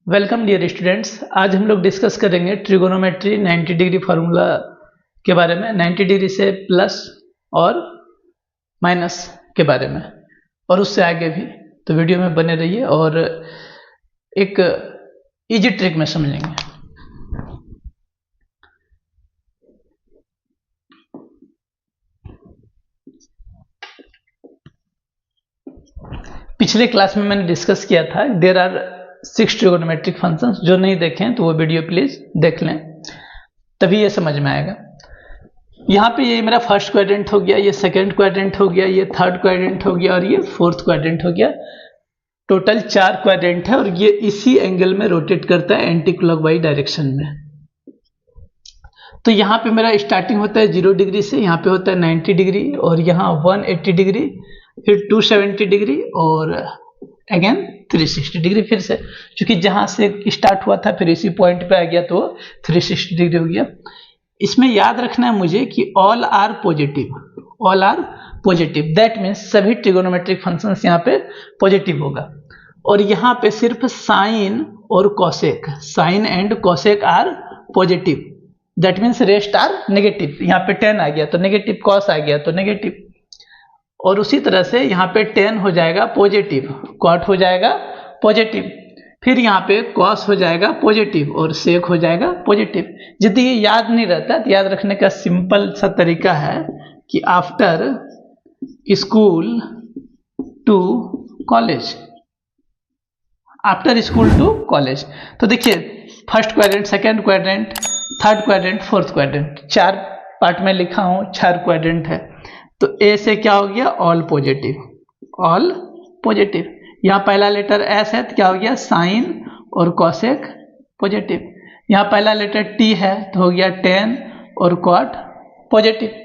Welcome dear students. आज हम लोग डिस्कस करेंगे ट्रिगोनोमेट्री 90 डिग्री फार्मूला के बारे में, 90 डिग्री से प्लस और माइनस के बारे में और उससे आगे भी। तो वीडियो में बने रहिए और एक इजी ट्रिक में समझेंगे। पिछले क्लास में मैंने डिस्कस किया था देयर आर 6 ट्रिगोनोमेट्रिक फंक्शंस। जो नहीं देखें तो वो वीडियो प्लीज देख लें, तभी ये समझ में आएगा। यहाँ पे ये मेरा फर्स्ट क्वाड्रेंट हो गया, ये सेकंड क्वाड्रेंट हो गया, ये थर्ड क्वाड्रेंट हो गया और ये फोर्थ क्वाड्रेंट हो गया। टोटल 4 क्वाड्रेंट है और ये इसी एंगल में रोटेट करता है एंटी क्लॉकवाइज डायरेक्शन में। तो यहाँ पे मेरा स्टार्टिंग होता है 0 डिग्री से, यहाँ पे होता है 90 डिग्री और यहाँ 180 डिग्री, फिर 270 डिग्री और अगेन 360 डिग्री फिर से, क्योंकि जहां से स्टार्ट हुआ था फिर इसी पॉइंट पे आ गया तो 360 डिग्री हो गया। इसमें याद रखना है मुझे कि all are positive, all are positive, that means सभी ट्रिगोनोमेट्रिक फंक्शंस यहाँ पे पॉजिटिव होगा। और यहाँ पे सिर्फ साइन और cosec, sine and cosec are positive, that means rest are negative. यहाँ पे 10 आ गया तो नेगेटिव, कॉस आ गया तो नेगेटिव, और उसी तरह से यहाँ पे 10 हो जाएगा पॉजिटिव, कॉट हो जाएगा पॉजिटिव, फिर यहाँ पे कॉस हो जाएगा पॉजिटिव और सेक हो जाएगा पॉजिटिव। यदि ये याद नहीं रहता तो याद रखने का सिंपल सा तरीका है कि after school to college, after school to college. तो देखिए first quadrant, second quadrant, third quadrant, fourth quadrant, 4 part में लिखा हूँ, 4 क्वाड्रेंट है। तो ए से क्या हो गया, ऑल पॉजिटिव, ऑल पॉजिटिव। यहाँ पहला लेटर एस है तो क्या हो गया, साइन और कोसेक पॉजिटिव। यहाँ पहला लेटर टी है तो हो गया 10 और कॉट पॉजिटिव।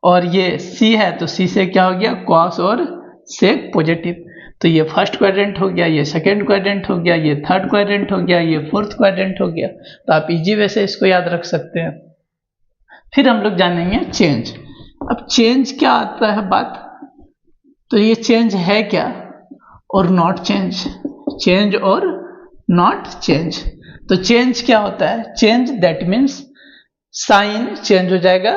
और ये सी है तो सी से क्या हो गया, कॉस और सेक पॉजिटिव। तो ये फर्स्ट क्वाड्रेंट हो गया, ये सेकेंड क्वाड्रेंट हो गया, ये थर्ड क्वाड्रेंट हो गया, ये फोर्थ क्वाड्रेंट हो गया। तो आप इजी वे से इसको याद रख सकते हैं। फिर हम लोग जानेंगे चेंज। अब चेंज क्या आता है बात, तो ये चेंज है क्या और नॉट चेंज, चेंज और नॉट चेंज। तो चेंज क्या होता है, change that means sign change हो जाएगा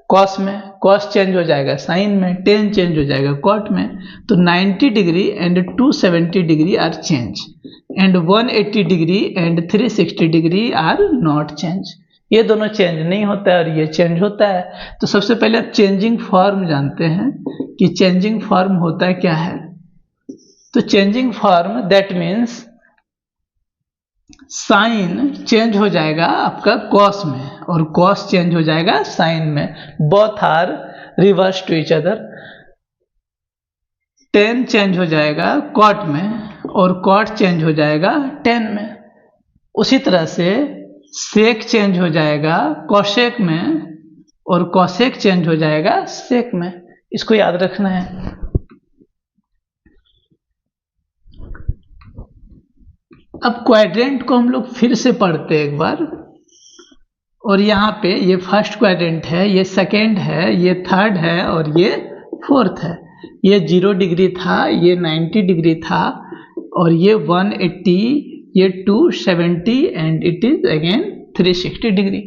कॉस में, कॉस चेंज हो जाएगा साइन में, 10 चेंज हो जाएगा कॉट में। तो 90 degree and 270 degree are change and 180 degree and 360 degree are not change. ये दोनों चेंज नहीं होता है और ये चेंज होता है। तो सबसे पहले आप चेंजिंग फॉर्म जानते हैं कि चेंजिंग फॉर्म होता क्या है। तो changing form that means sign change हो जाएगा आपका कॉस में और कॉस चेंज हो जाएगा साइन में, both are reverse to each other. 10 change हो जाएगा कॉट में और कॉट चेंज हो जाएगा 10 में। उसी तरह से सेक चेंज हो जाएगा कोसेक में और कोसेक चेंज हो जाएगा सेक में। इसको याद रखना है। अब क्वाड्रेंट को हम लोग फिर से पढ़ते हैं एक बार। और यहाँ पे ये फर्स्ट क्वाड्रेंट है, ये सेकेंड है, ये थर्ड है और ये फोर्थ है। ये 0 डिग्री था, ये 90 डिग्री था और ये 180, ये 270 and it is again 360 degree.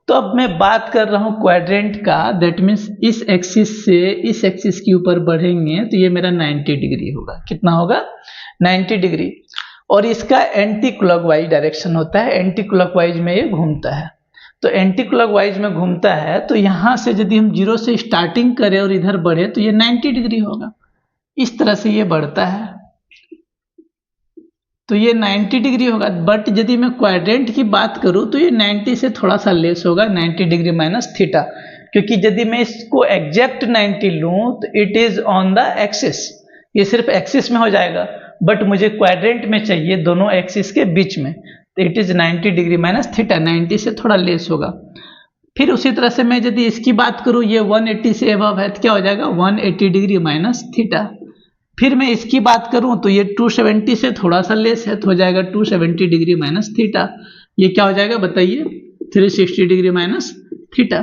तो अब मैं बात कर रहा हूँ क्वाड्रेंट का, दैट मीन्स इस एक्सिस से इस एक्सिस के ऊपर बढ़ेंगे तो ये मेरा 90 डिग्री होगा। कितना होगा, 90 डिग्री। और इसका एंटी क्लॉकवाइज डायरेक्शन होता है, एंटी क्लॉकवाइज में ये घूमता है। तो एंटी क्लॉकवाइज में घूमता है तो यहाँ से यदि हम 0 से स्टार्टिंग करें और इधर बढ़े तो ये 90 डिग्री होगा। इस तरह से ये बढ़ता है तो ये 90 डिग्री होगा। बट यदि मैं क्वाड्रेंट की बात करूं तो ये 90 से थोड़ा सा लेस होगा, 90 डिग्री माइनस थीटा, क्योंकि यदि मैं इसको एग्जैक्ट 90 लूं तो it is on the axis, ये सिर्फ एक्सिस में हो जाएगा। बट मुझे क्वाड्रेंट में चाहिए दोनों एक्सिस के बीच में, तो it is 90 degree minus theta, 90 से थोड़ा लेस होगा। फिर उसी तरह से मैं यदि इसकी बात करूं, ये 180 से अबव है तो क्या हो जाएगा, 180 डिग्री माइनस थीटा। फिर मैं इसकी बात करूं तो ये 270 से थोड़ा सा लेस है तो हो जाएगा 270 डिग्री माइनस थीटा। ये क्या हो जाएगा बताइए, 360 डिग्री माइनस थीटा,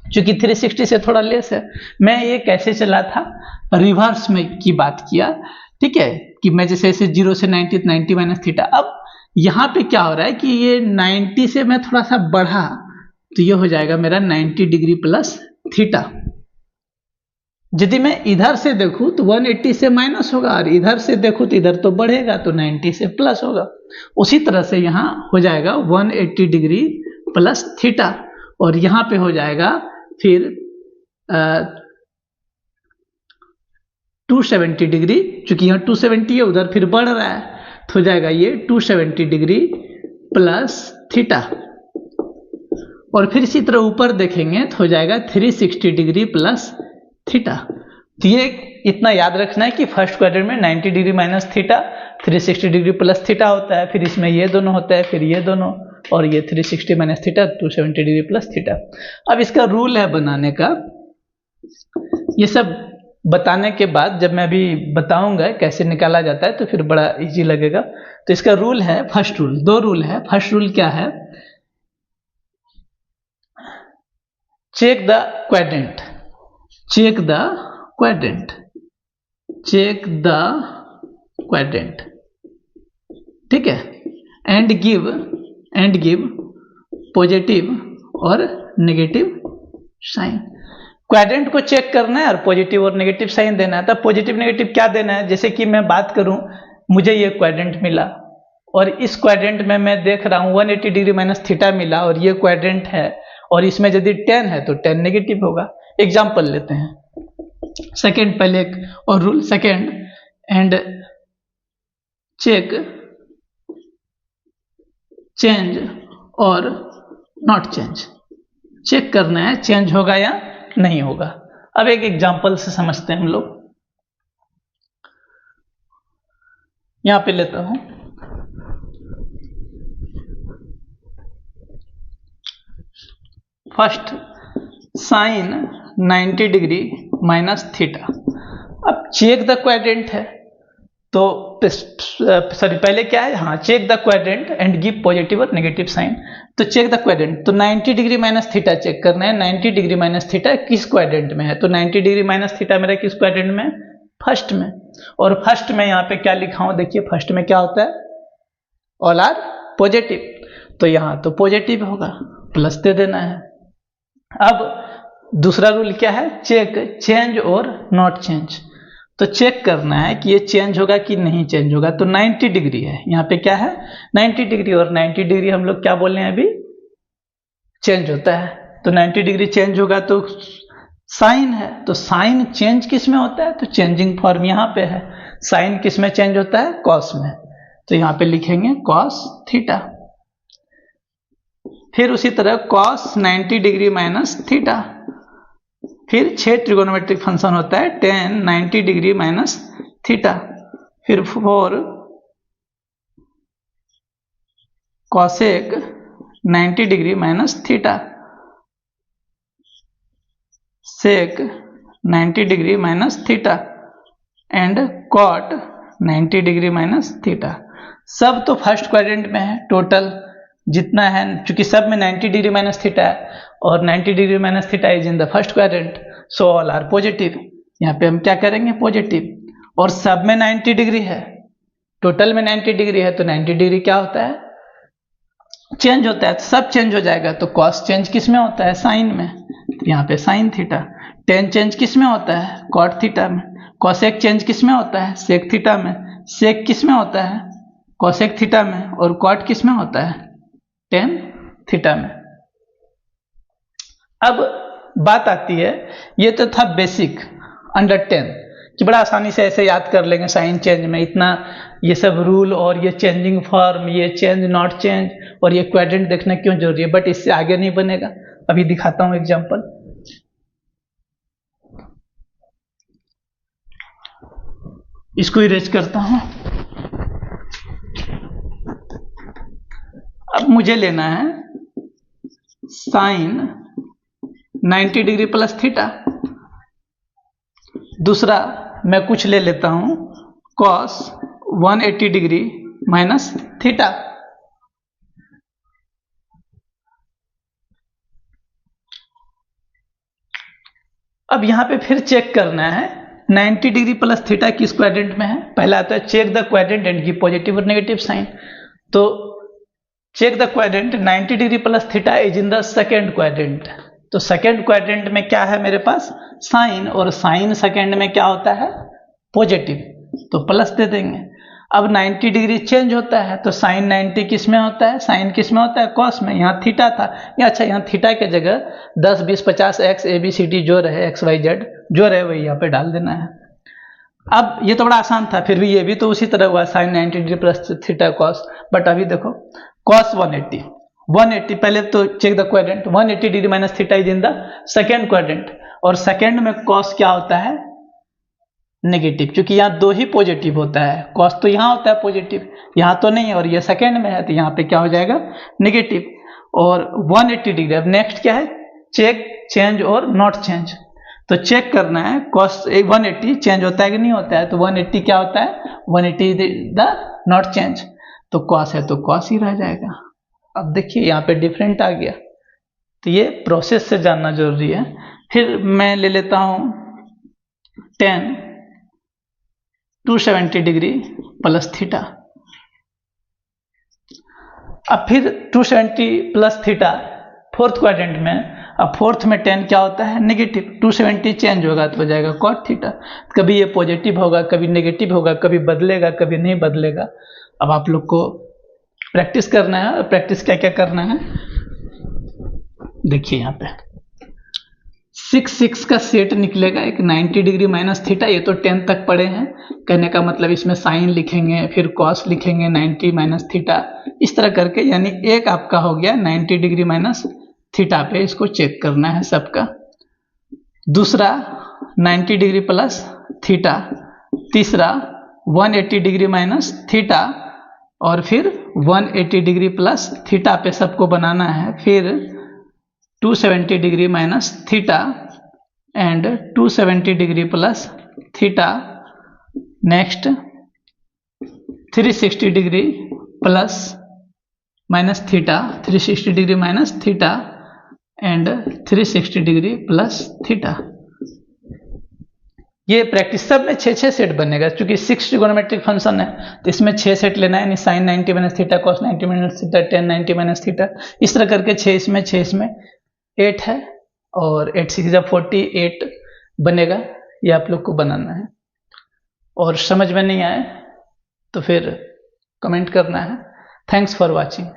क्योंकि 360 से थोड़ा लेस है। मैं ये कैसे चला था, रिवर्स में की बात किया, ठीक है, कि मैं जैसे 0 से 90 90 माइनस थीटा। अब यहाँ पे क्या हो रहा है कि ये 90 से मैं थोड़ा सा बढ़ा तो ये हो जाएगा मेरा 90 डिग्री प्लस थीटा। यदि मैं इधर से देखूं तो 180 से माइनस होगा और इधर से देखूं तो इधर तो बढ़ेगा तो 90 से प्लस होगा। उसी तरह से यहाँ हो जाएगा 180 डिग्री प्लस थीटा और यहाँ पे हो जाएगा फिर 270 डिग्री, चूंकि यहाँ 270 है उधर फिर बढ़ रहा है तो हो जाएगा ये 270 डिग्री प्लस थीटा और फिर इसी तरह ऊपर देखेंगे तो हो जाएगा 360 डिग्री प्लस थीटा। तो ये इतना याद रखना है कि फर्स्ट क्वाड्रेंट में 90 degree minus theta 360 degree plus theta होता है, फिर इसमें ये दोनों होता है, फिर ये दोनों और ये 360 minus theta 270 degree plus theta. अब इसका रूल है बनाने का, ये सब बताने के बाद जब मैं अभी बताऊंगा कैसे निकाला जाता है तो फिर बड़ा इजी लगेगा। तो इसका रूल है, फर्स्ट रूल, दो रूल है। फर्स्ट रूल क्या है, check the quadrant, check the quadrant, check the quadrant, ठीक है, एंड गिव पॉजिटिव और नेगेटिव साइन। क्वाड्रेंट को चेक करना है और पॉजिटिव और नेगेटिव साइन देना है। तब पॉजिटिव नेगेटिव क्या देना है, जैसे कि मैं बात करूं, मुझे ये क्वाड्रेंट मिला और इस क्वाड्रेंट में मैं देख रहा हूं 180 डिग्री माइनस थीटा मिला और ये क्वाड्रेंट है और इसमें यदि 10 है तो 10 नेगेटिव होगा। एग्जाम्पल लेते हैं। सेकेंड, पहले एक और rule, second, and check change और नॉट चेंज, चेक करना है चेंज होगा या नहीं होगा। अब एक एग्जाम्पल से समझते हैं हम लोग। यहां पे लेता हूं, first sine 90 degree minus theta. अब चेक द क्वाड्रेंट है तो सॉरी पहले क्या है, हाँ, check the quadrant and give positive और नेगेटिव साइन। तो चेक द क्वाड्रेंट, तो 90 डिग्री माइनस थीटा चेक करना है। 90 डिग्री माइनस थीटा किस क्वाड्रेंट में है, तो 90 डिग्री माइनस थीटा मेरा किस क्वाड्रेंट में, फर्स्ट में। और फर्स्ट में यहाँ पे क्या लिखा हूं, देखिए फर्स्ट में क्या होता है, ऑल आर पॉजिटिव, तो यहाँ तो पॉजिटिव होगा, प्लस दे देना है। अब दूसरा रूल क्या है, चेक चेंज और नॉट चेंज। तो चेक करना है कि ये चेंज होगा कि नहीं चेंज होगा। तो 90 डिग्री है, यहाँ पे क्या है 90 डिग्री और 90 डिग्री हम लोग क्या बोल रहे हैं अभी, चेंज होता है। तो 90 डिग्री चेंज होगा तो साइन है, तो साइन चेंज किस में होता है, तो चेंजिंग फॉर्म यहाँ पे है। साइन किस में चेंज होता है, कॉस में, तो यहाँ पे लिखेंगे कॉस थीटा। फिर उसी तरह कॉस 90 डिग्री माइनस थीटा, फिर 6 ट्रिगोनोमेट्रिक फंक्शन होता है tan 90 डिग्री माइनस थीटा, फिर 4 cosec 90 degree minus theta, sec 90 degree minus theta and cot 90 degree minus theta. सब तो फर्स्ट क्वाड्रेंट में है, टोटल जितना है, चूंकि सब में 90 डिग्री माइनस थीटा है और 90 degree minus theta is in the first quadrant, so all are positive. यहाँ पे हम क्या करेंगे, पॉजिटिव, और सब में 90 डिग्री है, टोटल में 90 डिग्री है, तो 90 डिग्री क्या होता है, चेंज होता है, तो सब चेंज हो जाएगा। तो कॉस चेंज किस में होता है, साइन में, तो यहाँ पे साइन थीटा। टेन चेंज किस में होता है, कॉट थीटा में। कॉसेक चेंज किस में होता है, सेक थीटा में। सेक किस में होता है, कॉसेक थीटा में, और कॉट किस में होता है, टेन थीटा में। अब बात आती है, ये तो था बेसिक अंडर 10 कि बड़ा आसानी से ऐसे याद कर लेंगे साइन चेंज में, इतना ये सब रूल और ये चेंजिंग फॉर्म, ये चेंज नॉट चेंज और ये क्वाड्रेंट देखना क्यों जरूरी है, बट इससे आगे नहीं बनेगा। अभी दिखाता हूं एग्जांपल। इसको इरेज करता हूं। अब मुझे लेना है साइन 90 डिग्री प्लस थीटा। दूसरा मैं कुछ ले लेता हूं कॉस 180 डिग्री माइनस थीटा। अब यहां पे फिर चेक करना है 90 डिग्री प्लस थीटा किस क्वाड्रेंट में है। पहला आता है check the quadrant and give positive और नेगेटिव साइन। तो check the quadrant 90 degree plus theta is in the second quadrant. तो सेकेंड क्वाड्रेंट में क्या है मेरे पास, साइन, और साइन सेकेंड में क्या होता है, पॉजिटिव, तो प्लस दे देंगे। अब 90 डिग्री चेंज होता है, तो साइन 90 किस में होता है, साइन किस में होता है, कॉस में। यहाँ थीटा था, या अच्छा यहाँ थीटा के जगह 10 20 50 एक्स ABCD जो रहे, XYZ जो रहे वही यहाँ पे डाल देना है। अब ये तो बड़ा आसान था, फिर भी ये भी तो उसी तरह हुआ, sine 90 degree plus theta cos. But अभी देखो कॉस 180 पहले तो check the quadrant, 180 degree minus theta is in the second quadrant, और सेकेंड में कॉस क्या होता है, नेगेटिव, क्योंकि यहाँ दो ही पॉजिटिव होता है, कॉस तो यहाँ होता है पॉजिटिव, यहाँ तो नहीं, और ये सेकेंड में है तो यहाँ पे क्या हो जाएगा, नेगेटिव। और 180 डिग्री, अब नेक्स्ट क्या है, चेक चेंज और नॉट चेंज। तो चेक करना है कॉस 180 चेंज होता है कि नहीं होता है, तो 180 क्या होता है, 180 द नॉट चेंज, तो कॉस है तो कॉस ही रह जाएगा। अब देखिए यहाँ पे डिफरेंट आ गया, तो ये प्रोसेस से जानना जरूरी है। फिर मैं ले लेता हूँ 10 270 डिग्री प्लस थीटा। अब फिर 270 प्लस थीटा फोर्थ क्वाड्रेंट में, अब फोर्थ में 10 क्या होता है, नेगेटिव, 270 चेंज होगा तो हो जाएगा कॉट थीटा। कभी ये पॉजिटिव होगा, कभी नेगेटिव होगा, कभी बदलेगा, कभी नहीं बदलेगा। अब आप लोग को प्रैक्टिस करना है, प्रैक्टिस क्या क्या करना है, देखिए यहाँ पे 6 का सेट निकलेगा, एक 90 डिग्री माइनस थीटा, ये तो 10 तक पढ़े हैं, कहने का मतलब इसमें साइन लिखेंगे, फिर कॉस लिखेंगे, 90 माइनस थीटा, इस तरह करके, यानी एक आपका हो गया 90 डिग्री माइनस थीटा पे, इसको चेक करना है सबका। दूसरा 90 डिग्री प्लस थीटा, तीसरा 180 डिग्री माइनस थीटा, और फिर 180 डिग्री प्लस थीटा पे सबको बनाना है। फिर 270 degree minus theta and 270 degree plus theta. Next 360 degree plus minus theta, 360 degree minus theta and 360 degree plus theta. ये प्रैक्टिस सब में 6 सेट बनेगा, क्योंकि 6 ट्रिगोनोमेट्रिक फंक्शन है तो इसमें 6 सेट लेना है, यानी sine 90 minus theta, cos 90 minus theta, tan 90 minus theta, इस तरह करके 6 इसमें 8 है, और 8 6 48 बनेगा। ये आप लोग को बनाना है, और समझ में नहीं आए तो फिर कमेंट करना है। Thanks for watching.